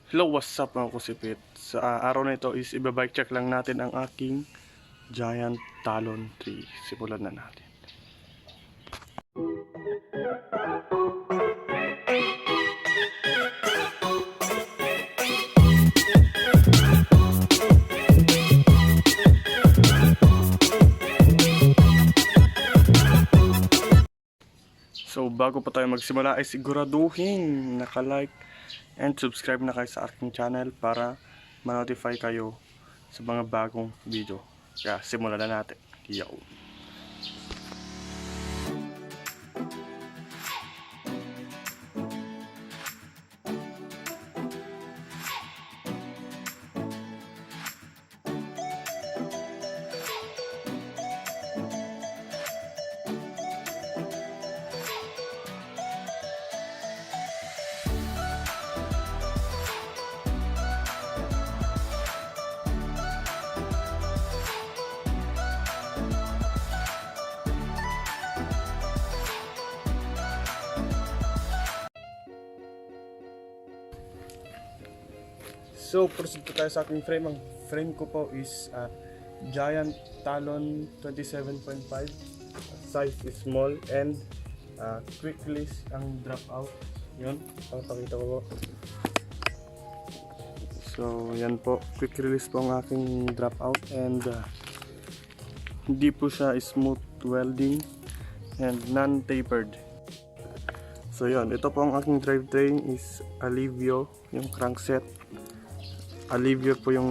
Hello, what's up mga kusipit? Sa araw na ito is ibabike check lang natin ang aking giant talon tree. Simulan na natin. So bago pa tayo magsimula ay siguraduhin naka-like and subscribe na kayo sa aking channel para ma-notify kayo sa mga bagong video. Kaya simulan na natin. Yo! So, proceed po tayo sa aking frame. Ang frame ko po is Giant Talon 27.5. Size is small and quick release ang drop out. Yun, pakita ko po. So, yan po. Quick release po ang aking drop out and hindi po siya smooth welding and non-tapered. So, yun. Ito po ang aking drivetrain is Alivio, yung crankset. Alivio po yung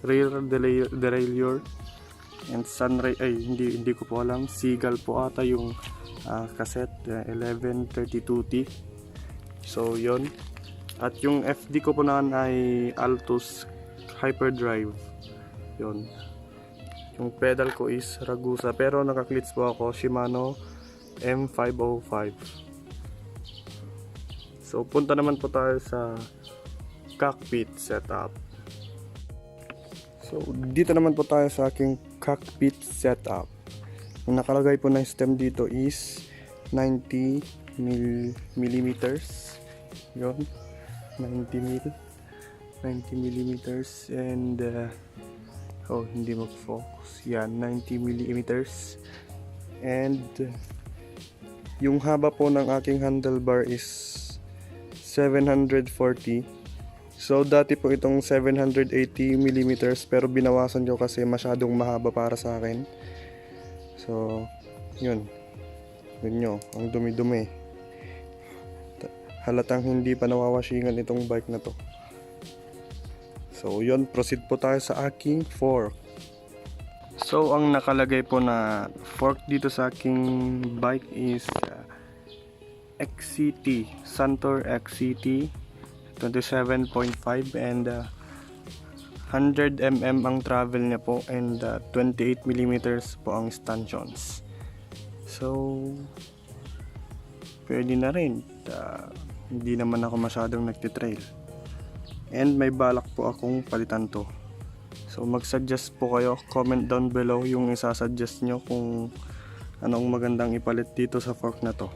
rear derailleur and sunray ay hindi ko po alam, Seagull po ata yung cassette 1132T. So yon, at yung FD ko po naman ay Altus Hyperdrive. Yon, yung pedal ko is Ragusa pero naka-clits po ako Shimano M505. So, punta naman po tayo sa cockpit setup. So, dito naman po tayo sa aking cockpit setup. Yung nakalagay po na stem dito is 90 millimeters. Yun, 90 millimeters and hindi mag-focus. Yan, 90 millimeters. And yung haba po ng aking handlebar is 740. So dati po itong 780mm pero binawasan ko kasi masyadong mahaba para sa akin. So yun. Yun nyo, ang dumi-dumi. Halatang hindi pa nawawashingan itong bike na to. So yun, proceed po tayo sa aking fork. So ang nakalagay po na fork dito sa aking bike is XCT, Santor XCT 27.5 and 100mm ang travel niya po and 28mm po ang stanchions. So pwede na rin, hindi naman ako masyadong nagtitrail and may balak po akong palitan to. So mag-suggest po kayo, comment down below yung isasuggest nyo kung anong magandang ipalit dito sa fork na to.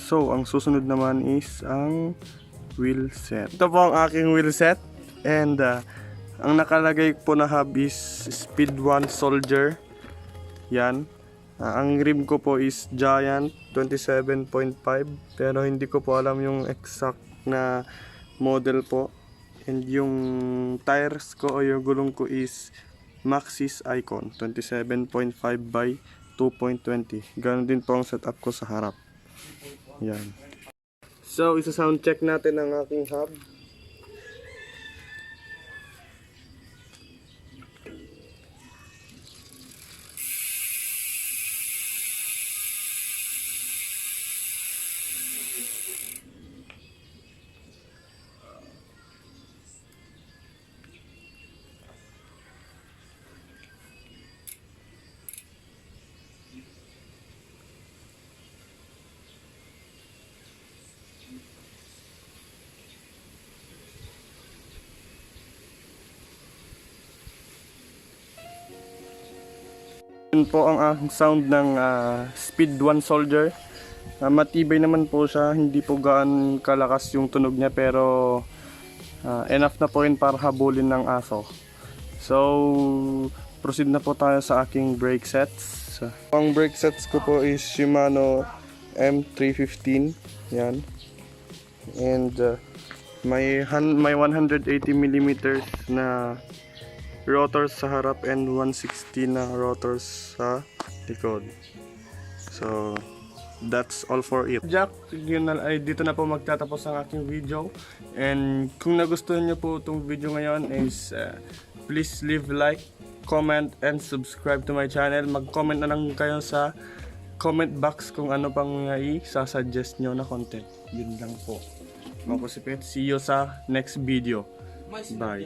So, ang susunod naman is ang wheel set. Ito po ang aking wheel set. And ang nakalagay po na hub is Speed 1 Soldier. Yan. Ang rim ko po is Giant 27.5. Pero hindi ko po alam yung exact na model po. And yung tires ko o yung gulong ko is Maxxis Icon 27.5 by 2.20. Ganon din po ang setup ko sa harap. Yan. So, isa-sound check natin ang aking hub. Yun po ang sound ng Speed 1 Soldier. Matibay naman po siya, hindi po gaan kalakas yung tunog niya, pero enough na po yun para habulin ng aso. So, proceed na po tayo sa aking brake sets. Ang brake sets ko po is Shimano M315. Yan. And may 180mm na rotors sa harap and 160 na rotors sa likod. So, that's all for it. Jack, dito na po magtatapos ang aking video. And kung nagustuhan nyo po itong video ngayon is please leave like, comment, and subscribe to my channel. Mag-comment na lang kayo sa comment box kung ano pang i-suggest nyo na content. Yun lang po. Ako si Pet. See you sa next video. Bye.